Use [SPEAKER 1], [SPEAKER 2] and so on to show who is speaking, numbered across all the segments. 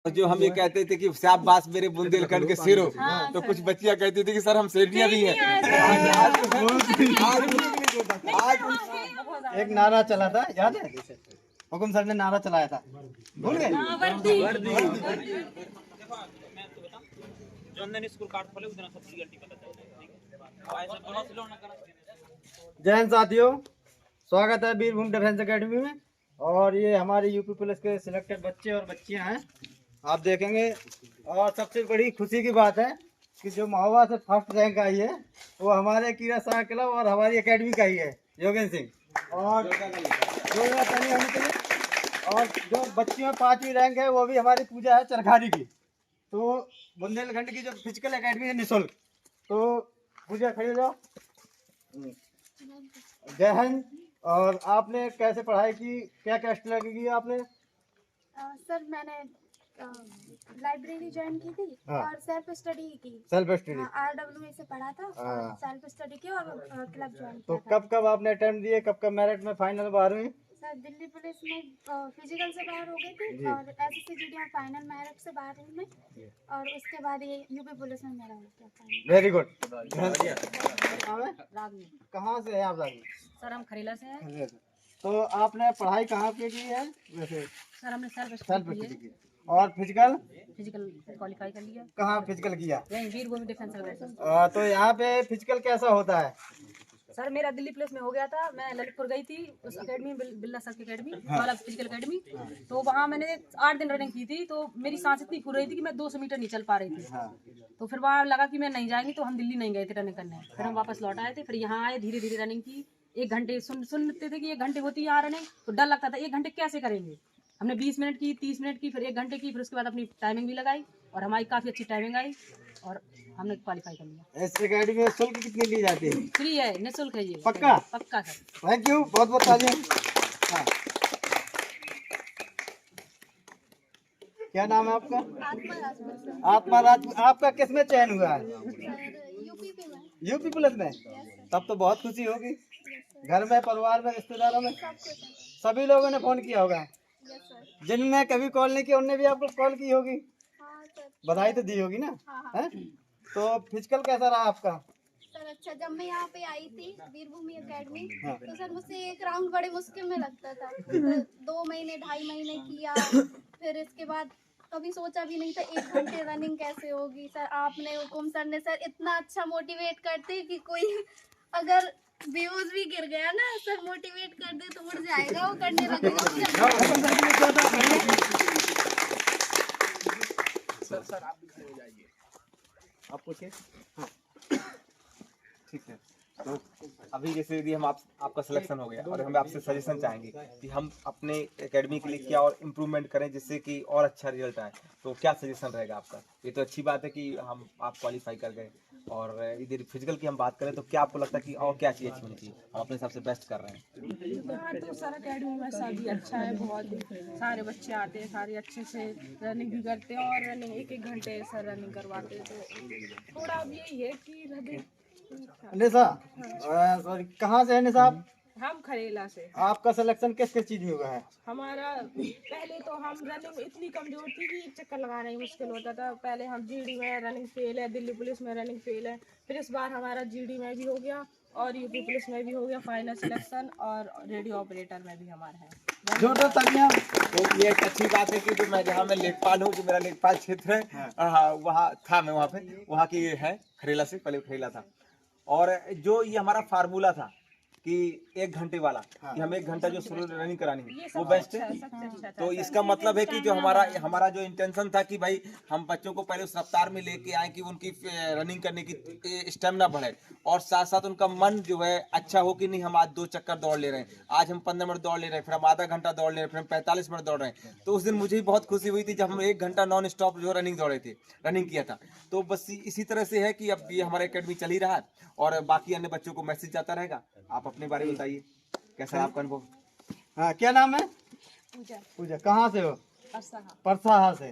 [SPEAKER 1] जो हम ये कहते थे कि शाबाश मेरे बुंदेलखंड के सिरो, तो कुछ बच्चियां कहती थी कि सर हम सेठियां भी हैं। आज
[SPEAKER 2] एक नारा चला था, याद है? हुकुम सर ने नारा चलाया था, भूल गए? जय हिंद साथियों, स्वागत है वीरभूमि डिफेंस एकेडमी में। और ये हमारे यूपी पुलिस के सिलेक्टेड बच्चे और बच्चियां हैं, आप देखेंगे। और सबसे बड़ी खुशी की बात है कि जो महोबा से फर्स्ट रैंक आई है वो हमारे कीरा शाह क्लब और हमारी एकेडमी का ही है, योगेंद्र सिंह। और और जो बच्चियों में 5वीं रैंक है वो भी हमारी पूजा है चरखारी की। तो बुंदेलखंड की जो फिजिकल एकेडमी है निःशुल्क। तो पूजा खड़ी हो जाओ। जय हिंद। और आपने कैसे पढ़ाई की, क्या क्या स्ट्रगल की आपने?
[SPEAKER 3] सर मैंने लाइब्रेरी ज्वाइन की थी और सेल्फ स्टडी की।
[SPEAKER 2] सेल्फ स्टडी
[SPEAKER 3] RWA से पढ़ा था, सेल्फ स्टडी की और क्लब ज्वाइन
[SPEAKER 2] तो
[SPEAKER 3] किया था।
[SPEAKER 2] कब कब आपने अटेम्प्ट दिए, कब कब मेरिट में फाइनल 12वीं?
[SPEAKER 3] सर दिल्ली पुलिस में फिजिकल से बाहर हो गई थी और SSC में फाइनल मेरिट से 12वीं में, और उसके बाद ये यूपी पुलिस में मेरा हो गया फाइनल।
[SPEAKER 2] Very good.
[SPEAKER 4] रागनी।
[SPEAKER 2] कहाँ से है आप? रागी
[SPEAKER 4] सर हम खरेला से हैं।
[SPEAKER 2] तो आपने पढ़ाई कहाँ पे की है वैसे?
[SPEAKER 4] सर हमने सेल्फ
[SPEAKER 2] सेल्फ
[SPEAKER 4] स्टडी
[SPEAKER 2] स्टडी की। और फिजिकल
[SPEAKER 4] फिजिकल क्वालिफाई कर लिया।
[SPEAKER 2] कहाँ फिजिकल किया?
[SPEAKER 4] यहीं वीरभूमि डिफेंस एकेडमी।
[SPEAKER 2] तो यहाँ पे फिजिकल कैसा होता है?
[SPEAKER 4] सर मेरा दिल्ली पुलिस में हो गया था, मैं ललितपुर गई थी उस एकेडमी बिल्ला सर की एकेडमी वाला फिजिकल एकेडमी। तो वहाँ मैंने 8 दिन रनिंग की थी, तो मेरी सांस इतनी फूल रही थी कि मैं 200 मीटर नहीं चल पा रही थी। तो फिर वहाँ लगा कि मैं नहीं जाएंगी, तो हम दिल्ली नहीं गए थे रनिंग करने। फिर हम वापस लौट आए थे, फिर यहाँ आए, धीरे धीरे रनिंग की। 1 घंटे सुनते थे कि 1 घंटे होती है यहाँ रनिंग, तो डर लगता था 1 घंटे कैसे करेंगे। हमने 20 मिनट की, 30 मिनट की, फिर 1 घंटे की, फिर उसके बाद अपनी टाइमिंग भी लगाई और हमारी काफ़ी अच्छी टाइमिंग आई और हमने क्वालिफाई कर लिया।
[SPEAKER 2] इस एकेडमी में शुल्क कितनी ली जाती है?
[SPEAKER 4] फ्री है, निःशुल्क है ये।
[SPEAKER 2] पक्का?
[SPEAKER 4] पक्का सर।
[SPEAKER 2] थैंक यू, बहुत बहुत तालियां। हाँ। क्या नाम है आपका? आत्मा राज। आपका किसमें चयन हुआ है? यूपी पुलिस में। तब तो बहुत खुशी होगी, घर में, परिवार में, रिश्तेदारों में सभी लोगों ने फोन किया होगा। जिनने कभी कॉल नहीं किया उनने भी आपको कॉल की होगी, बधाई तो दी होगी ना? है? तो फिजिकल कैसा रहा आपका?
[SPEAKER 3] सर अच्छा, जब मैं यहाँ पे आई थी वीरभूमि एकेडमी, तो सर मुझसे एक राउंड बड़े मुश्किल में लगता था। 2 महीने 2.5 महीने किया, फिर इसके बाद कभी सोचा भी नहीं था 1 घंटे रनिंग कैसे होगी। सर आपने, हुकुम सर ने सर इतना अच्छा मोटिवेट करते कि कोई अगर व्यूज भी गिर गया ना, सर मोटिवेट कर दे तो उड़ जाएगा, वो करने लगेगा।
[SPEAKER 1] सर आप भी खड़े हो जाइए,
[SPEAKER 2] आप पूछिए। हाँ।
[SPEAKER 1] ठीक है। तो अभी जैसे यदि हम आपका सिलेक्शन हो गया और हम आपसे सजेशन चाहेंगे कि हम अपने एकेडमी के लिए क्या और इम्प्रूवमेंट करें जिससे कि और अच्छा रिजल्ट आए, तो क्या सजेशन रहेगा आपका? ये तो अच्छी बात है कि आप क्वालिफाई कर गए, और इधर फिजिकल की हम बात करें तो क्या आपको लगता है कि और क्या चीज़ अच्छी होनी चाहिए? हम अपने हिसाब से बेस्ट कर रहे हैं।
[SPEAKER 5] हाँ तो सर अकेडमी में सभी अच्छा है, बहुत सारे बच्चे आते हैं, सारे अच्छे से रनिंग भी करते हैं और रनिंग 1-1 घंटे सर रनिंग करवाते हैं। तो थोड़ा अब यही है कि
[SPEAKER 2] निशा, सॉरी, कहाँ से है निशा आप?
[SPEAKER 5] हम खरेला से।
[SPEAKER 2] आपका सिलेक्शन किस किस चीज में हुआ है?
[SPEAKER 5] हमारा पहले तो हम रनिंग इतनी कमजोर थी कि एक चक्कर लगाना ही मुश्किल होता था। पहले हम GD में रनिंग फेल है, दिल्ली पुलिस में रनिंग फेल है, फिर इस बार हमारा GD में भी हो गया और यूपी पुलिस में भी हो गया फाइनल सिलेक्शन, और रेडियो ऑपरेटर में भी हमारा है।
[SPEAKER 1] तो ये एक अच्छी बात है कि जो मैं जहाँ मैं लेखपाल हूँ, जो मेरा लेखपाल क्षेत्र है, वहाँ था, मैं वहाँ की है खरेला से, पहले खरेला था। और जो ये हमारा फार्मूला था कि 1 घंटे वाला, कि हम 1 घंटा जो शुरू रनिंग करानी है वो बेस्ट है। तो इसका मतलब है कि जो हमारा जो इंटेंशन था कि भाई हम बच्चों को पहले उस रफ्तार में लेके आए कि उनकी रनिंग करने की स्टेमिना बढ़े, और साथ साथ उनका मन जो है अच्छा हो कि नहीं हम आज 2 चक्कर दौड़ ले रहे हैं, आज हम 15 मिनट दौड़ ले रहे हैं, फिर हम आधा घंटा दौड़ ले रहे हैं, फिर हम 45 मिनट दौड़ रहे हैं। तो उस दिन मुझे भी बहुत खुशी हुई थी जब हम 1 घंटा नॉन स्टॉप जो रनिंग दौड़े थे, रनिंग किया था। तो बस इसी तरह से है कि अब ये हमारा एकेडमी चल ही रहा है और बाकी अन्य बच्चों को मैसेज जाता रहेगा। आप अपने बारे में बताइए, कैसा है आपका अनुभव?
[SPEAKER 2] हाँ, क्या नाम है? पूजा। कहाँ से हो? परसाहा से।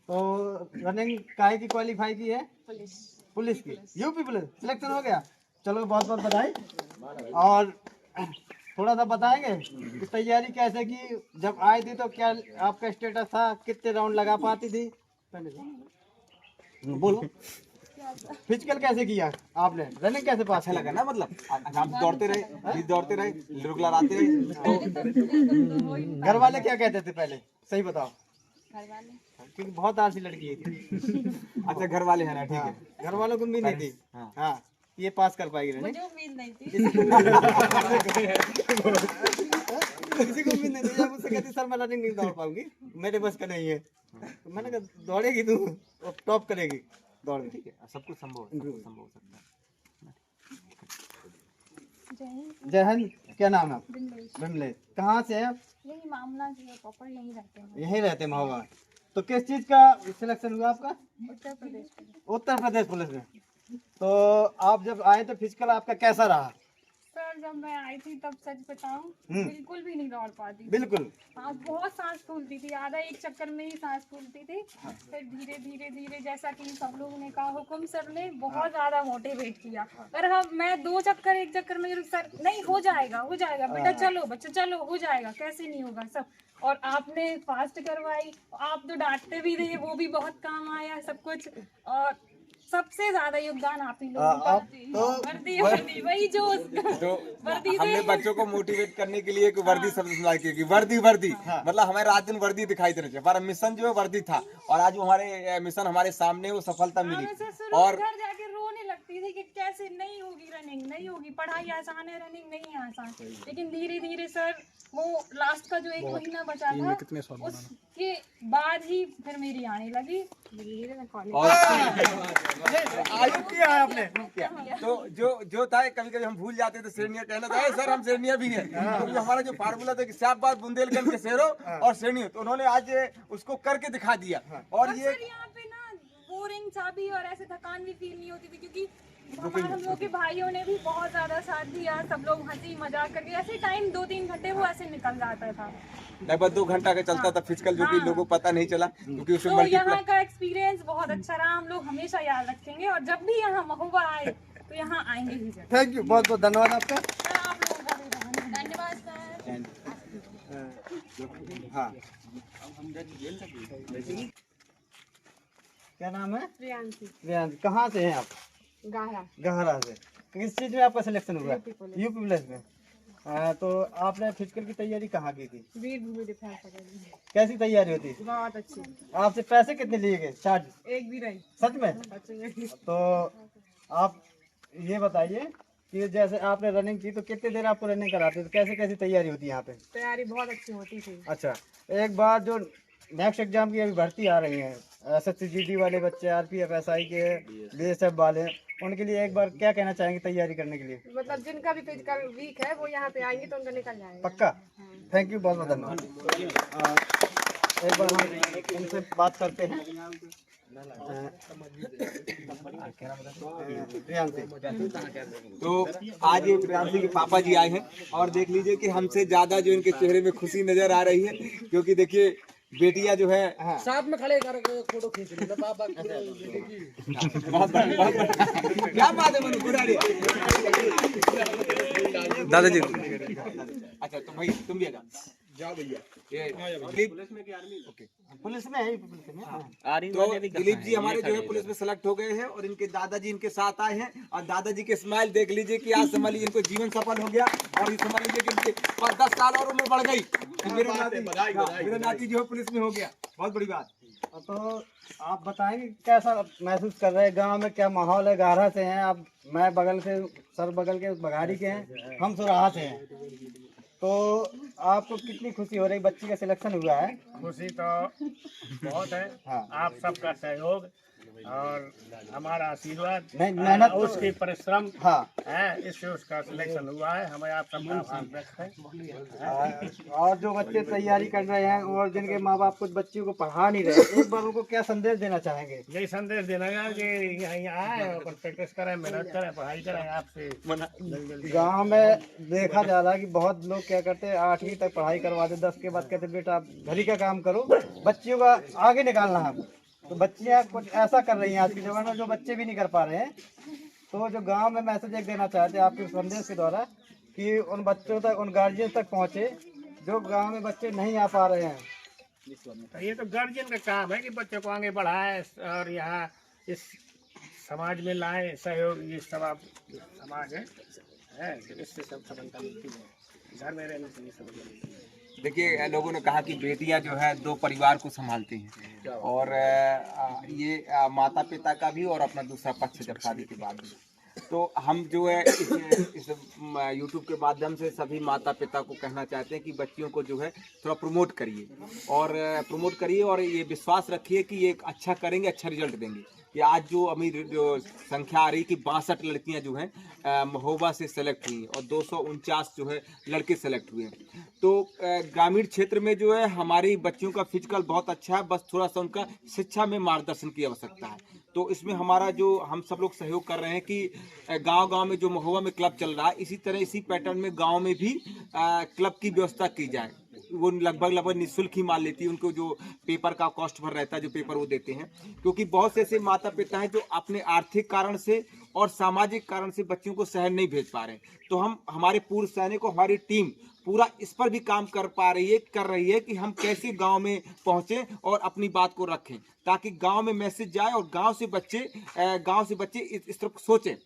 [SPEAKER 2] तो रनिंग काहे की क्वालिफाई की है? पुलिस की। यूपी पुलिस सिलेक्शन हो गया, चलो बहुत बहुत बधाई। और थोड़ा सा बताएंगे कि तैयारी कैसे की, जब आई थी तो क्या आपका स्टेटस था, कितने राउंड लगा पाती थी, बोलो। फिजिकल कैसे किया आपने, रनिंग कैसे पास
[SPEAKER 1] अच्छा लगा ना, मतलब हम दौड़ते रहे रेगुलर आते रहे।
[SPEAKER 2] घर वाले क्या कहते थे पहले, सही बताओ, क्योंकि बहुत आलसी लड़की है थी।
[SPEAKER 1] अच्छा घर वाले हैं ना, ठीक है।
[SPEAKER 2] घर वालों को उम्मीद नहीं थी हाँ ये पास कर पाएगी रनिंग,
[SPEAKER 4] मुझे उम्मीद नहीं थी।
[SPEAKER 2] किसी को उम्मीद नहीं थी। जब मुझसे कहती सर मैं रनिंग नहीं दौड़ पाऊंगी, मेरे बस का नहीं है, तो मैंने कहा दौड़ेगी तू और टॉप करेगी दौड़ में।
[SPEAKER 1] ठीक है, सब कुछ संभव है, सब कुछ संभव हो सकता है।
[SPEAKER 2] जय हिंद, क्या नाम है? बिमलेश। कहाँ से है आप?
[SPEAKER 3] यही मामला जो है प्रॉपर यहीं रहते हैं,
[SPEAKER 2] यहीं रहते हैं महोबा। तो किस चीज का सिलेक्शन हुआ आपका?
[SPEAKER 3] उत्तर प्रदेश में।
[SPEAKER 2] उत्तर प्रदेश पुलिस में। तो आप जब आए तो फिजिकल आपका कैसा रहा?
[SPEAKER 6] सर जब मैं आई थी तब सच बताऊं बिल्कुल भी नहीं दौड़ पाती थी।
[SPEAKER 2] बिल्कुल
[SPEAKER 6] हाँ बहुत सांस फूलती थी, आधा एक चक्कर में ही सांस फूलती थी। फिर धीरे धीरे धीरे जैसा कि सब लोगों ने कहा, हुकुम सर ने बहुत ज्यादा मोटिवेट किया। और हम मैं एक चक्कर में सर नहीं हो जाएगा बेटा, चलो बच्चा चलो हो जाएगा, कैसे नहीं होगा सब। और आपने फास्ट करवाई, आप तो डांटते भी थे, वो भी बहुत काम आया सब कुछ। और सबसे ज्यादा योगदान आप ही लोगों का। वर्दी वही जो
[SPEAKER 1] तो
[SPEAKER 6] वर्दी
[SPEAKER 1] हमने बच्चों को मोटिवेट करने के लिए एक वर्दी शब्द इस्तेमाल किया कि वर्दी मतलब हमें रात दिन वर्दी दिखाई देनी चाहिए। हमारा मिशन जो है वर्दी था, और आज हमारे मिशन हमारे सामने वो सफलता मिली। और
[SPEAKER 6] घर जाके रोने लगती थी कि कैसे नहीं होगी रनिंग, नहीं होगी, पढ़ाई आसान है रनिंग नहीं है आसान। लेकिन धीरे धीरे सर वो लास्ट का जो 1 महीना बचा था उसके बाद ही फिर मेरी आने लगी। धीरे मैं कॉलेज
[SPEAKER 1] और
[SPEAKER 2] आयु किया है आपने?
[SPEAKER 1] तो जो था कभी कभी हम भूल जाते थे सेरनिया कहना था, सर हम सेरनिया भी हैं, क्योंकि हमारा जो फार्मूला था कि शाबाश बुंदेलखंड के शेरों और सेरनियों, तो उन्होंने आज उसको करके दिखा दिया। और ये
[SPEAKER 6] सर यहाँ पे ना बोरिंग सा भी और ऐसे थकान भी फील नहीं होती थी, क्योंकि हम लोग के भाइयों ने भी बहुत ज्यादा साथ दिया। सब लोग हंसी मजाक करके ऐसे टाइम 2-3 घंटे वो ऐसे निकल जाता था।
[SPEAKER 1] लगभग 2 घंटा का चलता था फिजिकल, जो कि लोगों को पता नहीं चला, क्योंकि उसमें
[SPEAKER 6] तो
[SPEAKER 1] मल्टीप्लाई।
[SPEAKER 6] यहाँ का एक्सपीरियंस बहुत अच्छा रहा, हम लोग हमेशा याद रखेंगे। और जब भी यहाँ महोबा आए तो यहाँ आएंगे ही जरूर।
[SPEAKER 2] थैंक यू, बहुत बहुत धन्यवाद आपका।
[SPEAKER 6] सर, आप लोगों का भी धन्यवाद सर।
[SPEAKER 2] हाँ क्या नाम है? प्रियांशी। कहाँ से हैं आप? गहरा से। किस चीज में आपका सिलेक्शन हुआ? यूपी पुलिस में। तो आपने फिजिकल की तैयारी कहाँ की थी?
[SPEAKER 5] वीरभूमि डिफेंस अकेडमी।
[SPEAKER 2] कैसी तैयारी होती?
[SPEAKER 5] बहुत अच्छी।
[SPEAKER 2] आपसे पैसे कितने लिए गए चार्ज?
[SPEAKER 5] एक भी नहीं।
[SPEAKER 2] सच में? तो आप ये बताइए कि जैसे आपने रनिंग की तो कितने देर आपको रनिंग कराते थे, कैसे कैसी तैयारी होती है यहाँ पे?
[SPEAKER 5] तैयारी बहुत अच्छी होती थी।
[SPEAKER 2] अच्छा, एक बार जो नेक्स्ट एग्जाम की अभी भर्ती आ रही है, SSC GD वाले बच्चे, RPF SI के, BSF वाले, उनके लिए एक बार क्या कहना चाहेंगे तैयारी करने के लिए?
[SPEAKER 5] मतलब जिनका भी फिजिकल वीक है वो यहाँ पे आएंगे तो उनका निकल जाएगा।
[SPEAKER 2] पक्का? थैंक यू, बहुत बहुत धन्यवाद। एक बार हम उनसे बात करते हैं।
[SPEAKER 1] तो आज ये प्रियांशी के पापा जी आए हैं, और देख लीजिए कि हमसे ज्यादा जो इनके चेहरे में खुशी नजर आ रही है, क्योंकि देखिए बेटियां जो है
[SPEAKER 2] साथ में खड़े कर फोटो खींच रही है पापा।
[SPEAKER 1] क्या बात है मनु, बुरा नहीं। दादाजी अच्छा तो भाई तुम भी आ जाओ भैया।
[SPEAKER 2] पुलिस में है, पुलिस में।
[SPEAKER 1] तो दिलीप जी हमारे जो है पुलिस में सेलेक्ट हो गए हैं, और इनके दादाजी इनके साथ आए हैं। और दादाजी के स्माइल देख लीजिए कि आज समझ लीजिए इनको जीवन सफल हो गया, और ये समझ लीजिए कि इनके 10 साल और उम्र बढ़ गई। मेरे नाती जो है पुलिस में हो गया, बहुत बड़ी बात।
[SPEAKER 2] तो आप बताएंगे कैसा महसूस कर रहे हैं, गांव में क्या माहौल है? गारा से हैं आप, मैं बगल से, सर बगल के बघारी के हैं, हम सुराहा से हैं। तो आपको कितनी खुशी हो रही, बच्ची का सिलेक्शन हुआ है?
[SPEAKER 7] खुशी तो बहुत है।
[SPEAKER 2] हाँ।
[SPEAKER 7] आप सबका सहयोग और हमारा आशीर्वाद,
[SPEAKER 2] नहीं, मेहनत तो-
[SPEAKER 7] उसकी परिश्रम
[SPEAKER 2] हाँ।
[SPEAKER 7] है, इससे उसका सिलेक्शन हुआ है। हमें आप सबका आभार व्यक्त है।
[SPEAKER 2] और जो बच्चे तैयारी कर रहे हैं और जिनके माँ बाप कुछ बच्चियों को पढ़ा नहीं रहे, एक बार उनको क्या संदेश देना चाहेंगे?
[SPEAKER 7] यही संदेश देना है कि यहाँ आए और प्रैक्टिस करें, मेहनत करें, पढ़ाई करें। आपसे
[SPEAKER 2] गांव में देखा जा रहा है कि बहुत लोग क्या करते हैं, 8वीं तक पढ़ाई करवाते, 10 के बाद कहते बेटा आप घर ही का काम करो, बच्चियों का आगे निकालना है। तो बच्चियां कुछ ऐसा कर रही हैं आज के ज़माने में, जो बच्चे भी नहीं कर पा रहे हैं। तो जो गांव में मैसेज एक देना चाहते हैं आपके संदेश के द्वारा कि उन बच्चों तक, उन गार्जियन तक पहुँचे जो गांव में बच्चे नहीं आ पा रहे हैं।
[SPEAKER 7] तो ये तो गार्जियन का काम है कि बच्चों को आगे बढ़ाए और यहाँ इस समाज में लाए सहयोग। ये सब आप समाज है तो इससे सब सफलता मिलती है, घर में रहने से भी सफलता मिलती है।
[SPEAKER 1] देखिए, लोगों ने कहा कि बेटियां जो है 2 परिवार को संभालती हैं, और ये माता पिता का भी और अपना दूसरा पक्ष जब शादी के बाद भी। तो हम जो है इस यूट्यूब के माध्यम से सभी माता पिता को कहना चाहते हैं कि बच्चियों को जो है थोड़ा प्रमोट करिए और ये विश्वास रखिए कि ये अच्छा करेंगे, अच्छा रिजल्ट देंगे। कि आज जो अमीर जो संख्या आ रही कि 62 लड़कियां जो हैं महोबा से सेलेक्ट हुई और 249 जो है लड़के सेलेक्ट हुए। तो ग्रामीण क्षेत्र में जो है हमारी बच्चियों का फिजिकल बहुत अच्छा है, बस थोड़ा सा उनका शिक्षा में मार्गदर्शन की आवश्यकता है। तो इसमें हमारा जो हम सब लोग सहयोग कर रहे हैं कि गांव-गांव में जो महोबा में क्लब चल रहा है, इसी तरह इसी पैटर्न में गांव में भी क्लब की व्यवस्था की जाए। वो लगभग निःशुल्क ही मान लेती है, उनको जो पेपर का कॉस्ट भर रहता है, जो पेपर वो देते हैं। क्योंकि बहुत से ऐसे माता पिता हैं जो अपने आर्थिक कारण से और सामाजिक कारण से बच्चों को शहर नहीं भेज पा रहे। तो हम हमारे पूर्व सैनिकों, हमारी टीम पूरा इस पर भी काम कर रही है कि हम कैसे गांव में पहुंचे और अपनी बात को रखें, ताकि गांव में मैसेज जाए और गांव से बच्चे इस तरफ सोचें।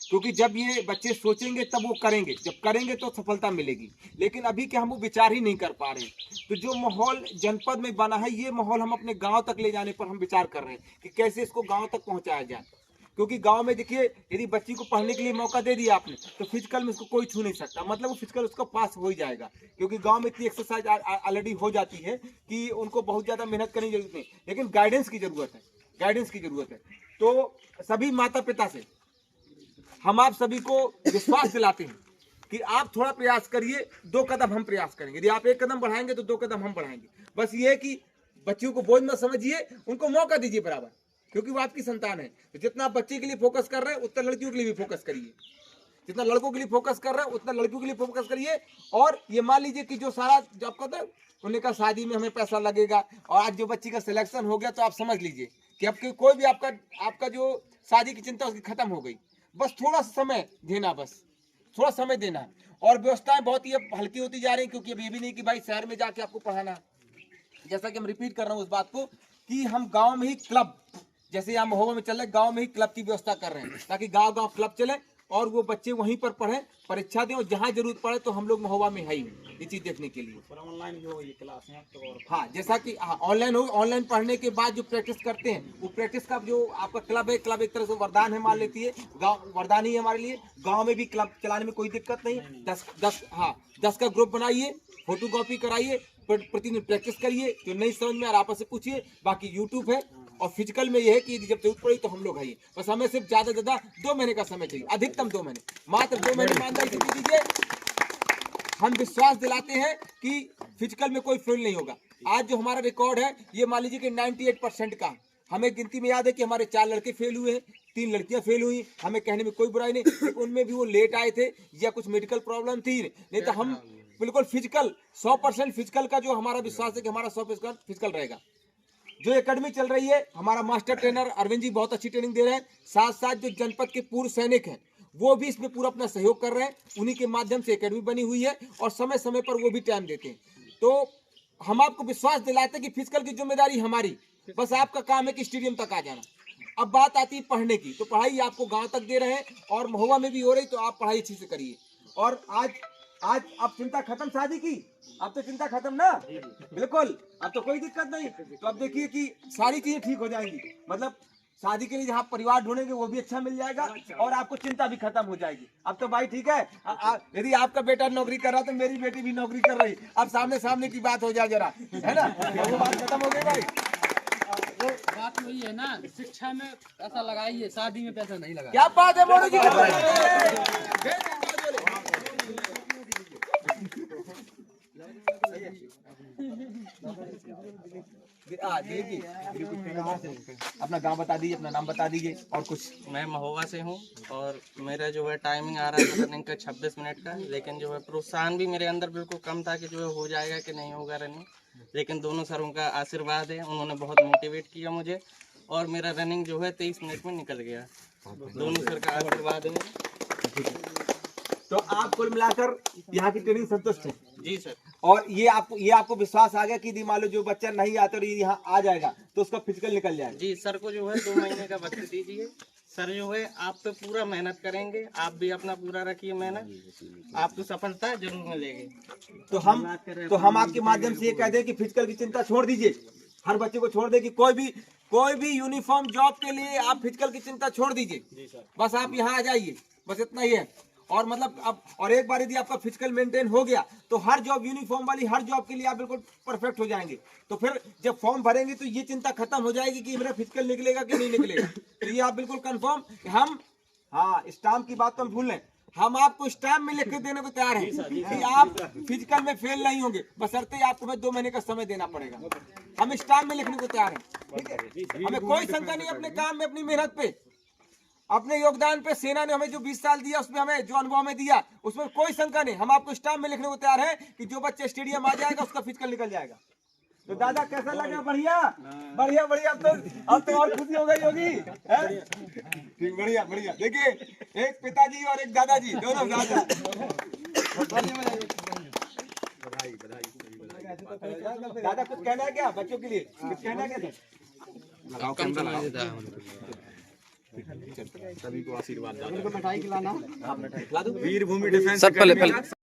[SPEAKER 1] क्योंकि जब ये बच्चे सोचेंगे तब वो करेंगे, जब करेंगे तो सफलता मिलेगी। लेकिन अभी के हम वो विचार ही नहीं कर पा रहे। तो जो माहौल जनपद में बना है, ये माहौल हम अपने गांव तक ले जाने पर हम विचार कर रहे हैं कि कैसे इसको गांव तक पहुंचाया जाए। क्योंकि गांव में देखिए, यदि बच्ची को पढ़ने के लिए मौका दे दिया आपने, तो फिजिकल में उसको कोई छू नहीं सकता, मतलब वो फिजिकल उसका पास हो ही जाएगा। क्योंकि गांव में इतनी एक्सरसाइज ऑलरेडी हो जाती है कि उनको बहुत ज़्यादा मेहनत करने की जरूरत नहीं, लेकिन गाइडेंस की ज़रूरत है। तो सभी माता पिता से हम आप सभी को विश्वास दिलाते हैं कि आप थोड़ा प्रयास करिए, 2 कदम हम प्रयास करेंगे। यदि आप 1 कदम बढ़ाएंगे तो 2 कदम हम बढ़ाएंगे। बस ये है कि बच्चियों को बोझ मत समझिए, उनको मौका दीजिए बराबर, क्योंकि वो आपकी संतान है। तो जितना बच्चे के लिए फोकस कर रहे हैं उतना लड़कियों के लिए भी फोकस करिए, जितना लड़कों के लिए फोकस कर रहे हैं उतना लड़कियों के लिए फोकस करिए। और ये मान लीजिए कि जो सारा जो आपका था, उन्होंने कहा शादी में हमें पैसा लगेगा, और आज जो बच्ची का सिलेक्शन हो गया तो आप समझ लीजिए कि अब कोई भी आपका जो शादी की चिंता उसकी खत्म हो गई। बस थोड़ा समय देना, थोड़ा समय देना। और व्यवस्थाएं बहुत ही हल्की होती जा रही, क्योंकि अब ये भी नहीं कि भाई शहर में जाके आपको पढ़ाना। जैसा कि हम रिपीट कर रहा हूँ उस बात को कि हम गांव में ही क्लब, जैसे यहाँ महोबा में चल रहे, गांव में ही क्लब की व्यवस्था कर रहे हैं, ताकि गांव क्लब चले और वो बच्चे वहीं पर पढ़ें, परीक्षा दें, और जहाँ जरूरत पड़े तो हम लोग महोबा में है ही ये चीज़ देखने के लिए।
[SPEAKER 7] ऑनलाइन भी हो ये क्लास है तो
[SPEAKER 1] हाँ, जैसा कि ऑनलाइन पढ़ने के बाद जो प्रैक्टिस करते हैं, वो प्रैक्टिस का जो आपका क्लब है, क्लब एक तरह से वरदान है मान लेती है, वरदान ही है हमारे लिए। गांव में भी क्लब चलाने में कोई दिक्कत नहीं। 10 का ग्रुप बनाइए, फोटो कॉपी कराइए, प्रतिदिन प्रैक्टिस करिए, जो नहीं समझ में आपस से पूछिए। बाकी यूट्यूब है, और फिजिकल में ये है कि जब जरूरत पड़ी तो हम लोग आइए। बस हमें सिर्फ ज़्यादा 2 महीने का समय चाहिए, अधिकतम 2 महीने, मात्र 2 महीने ईमानदारी से दीजिए। हम विश्वास दिलाते हैं कि फिजिकल में कोई फेल नहीं होगा। आज जो हमारा रिकॉर्ड है, ये मान लीजिए कि 98% का। हमें गिनती में याद है कि हमारे 4 लड़के फेल हुए हैं, 3 लड़कियां फेल हुई। हमें कहने में कोई बुराई नहीं, लेकिन उनमें भी वो लेट आए थे या कुछ मेडिकल प्रॉब्लम थी, नहीं तो हम बिल्कुल फिजिकल 100% फिजिकल का जो हमारा विश्वास है कि हमारा 100% फिजिकल रहेगा। जो एकेडमी चल रही है, हमारा मास्टर ट्रेनर अरविंद जी बहुत अच्छी ट्रेनिंग दे रहे हैं। साथ साथ जो जनपद के पूर्व सैनिक हैं, वो भी इसमें पूरा अपना सहयोग कर रहे हैं। उन्हीं के माध्यम से एकेडमी बनी हुई है, और समय समय पर वो भी टाइम देते हैं। तो हम आपको विश्वास दिलाते हैं कि फिजिकल की जिम्मेदारी हमारी, बस आपका काम है कि स्टेडियम तक आ जाना। अब बात आती है पढ़ने की, तो पढ़ाई आपको गाँव तक दे रहे हैं, और महोबा में भी हो रही, तो आप पढ़ाई अच्छी से करिए। और आज अब चिंता खत्म शादी की, अब तो चिंता खत्म ना, बिल्कुल, अब तो कोई दिक्कत नहीं। तो अब देखिए कि सारी चीजें ठीक हो जाएंगी, मतलब शादी के लिए जहाँ परिवार ढूंढेंगे वो भी अच्छा मिल जाएगा, और आपको चिंता भी खत्म हो जाएगी। अब तो भाई ठीक है, यदि आपका बेटा नौकरी कर रहा तो मेरी बेटी भी नौकरी कर रही, अब सामने सामने की बात हो जाए जरा, है ना, वो बात खत्म हो गई भाई।
[SPEAKER 8] वो बात वही है ना, शिक्षा में पैसा लगाइए, शादी में पैसा नहीं लगाइए।
[SPEAKER 1] क्या बात है मोदी जी, अपना गांव बता दीजिए, अपना नाम बता दीजिए और कुछ।
[SPEAKER 9] मैं महोबा से हूँ, और मेरा जो है टाइमिंग आ रहा है रनिंग का 26 मिनट का, लेकिन जो है प्रोत्साहन भी मेरे अंदर बिल्कुल कम था कि जो है हो जाएगा कि नहीं होगा रनिंग। लेकिन दोनों सरों का आशीर्वाद है, उन्होंने बहुत मोटिवेट किया मुझे, और मेरा रनिंग जो है 23 मिनट में निकल गया। दोनों सर का आशीर्वाद है।
[SPEAKER 1] तो आप कुल मिलाकर यहाँ की ट्रेनिंग संतुष्ट है?
[SPEAKER 9] जी सर।
[SPEAKER 1] और ये आपको विश्वास आ गया कि यदि मान लो जो बच्चा नहीं आता और ये यहाँ आ जाएगा तो उसका फिजिकल निकल जाएगा?
[SPEAKER 9] जी सर को जो है 2 महीने का वक्त दीजिए। सर जो है आप पे पूरा मेहनत करेंगे, आप भी अपना पूरा रखिए मेहनत, आपको सफलता जरूर मिलेगी।
[SPEAKER 1] तो हम आपके माध्यम से ये कह दें कि फिजिकल की चिंता छोड़ दीजिए, हर बच्चे को छोड़ दे कि कोई भी यूनिफॉर्म जॉब के लिए आप फिजिकल की चिंता छोड़ दीजिए, बस आप यहाँ आ जाइए, बस इतना ही है। और मतलब अब और एक बार यदि आपका फिजिकल मेंटेन हो गया तो हर जॉब यूनिफॉर्म वाली हर जॉब के लिए आप बिल्कुल परफेक्ट हो जाएंगे। तो फिर जब फॉर्म भरेंगे तो ये चिंता खत्म हो जाएगी कि मेरा फिजिकल निकलेगा कि नहीं निकलेगा। तो ये आप बिल्कुल कंफर्म, हम हाँ स्टाम्प की बात तो हम भूल लें, हम आपको स्टाम्प में लिख के देने को तैयार हैं कि आप फिजिकल में फेल नहीं होंगे, बशर्ते आपको 2 महीने का समय देना पड़ेगा। हम स्टाम्प में लिखने को तैयार हैं, ठीक है? हमें कोई शंका नहीं अपने काम में, अपनी मेहनत पे, अपने योगदान पे। सेना ने हमें जो 20 साल दिया उसमें हमें जो अनुभव में दिया उसमें कोई शंका नहीं। हम आपको स्टाम्प में लिखने को तैयार है कि जो बच्चे स्टेडियम आ जाएगा उसका फिजिकल निकल जाएगा। तो दादा कैसा लगा? बढ़िया बढ़िया बढ़िया। अब तो और खुशी हो गई होगी, ठीक? बढ़िया बढ़िया। देखिए एक पिताजी और एक दादाजी, दोनों दादा। दादा कुछ कहना है क्या बच्चों के लिए? कुछ कहना है क्या?
[SPEAKER 2] सभी को आशीर्वाद, मिठाई खिलाना।
[SPEAKER 1] वीर भूमि डिफेंस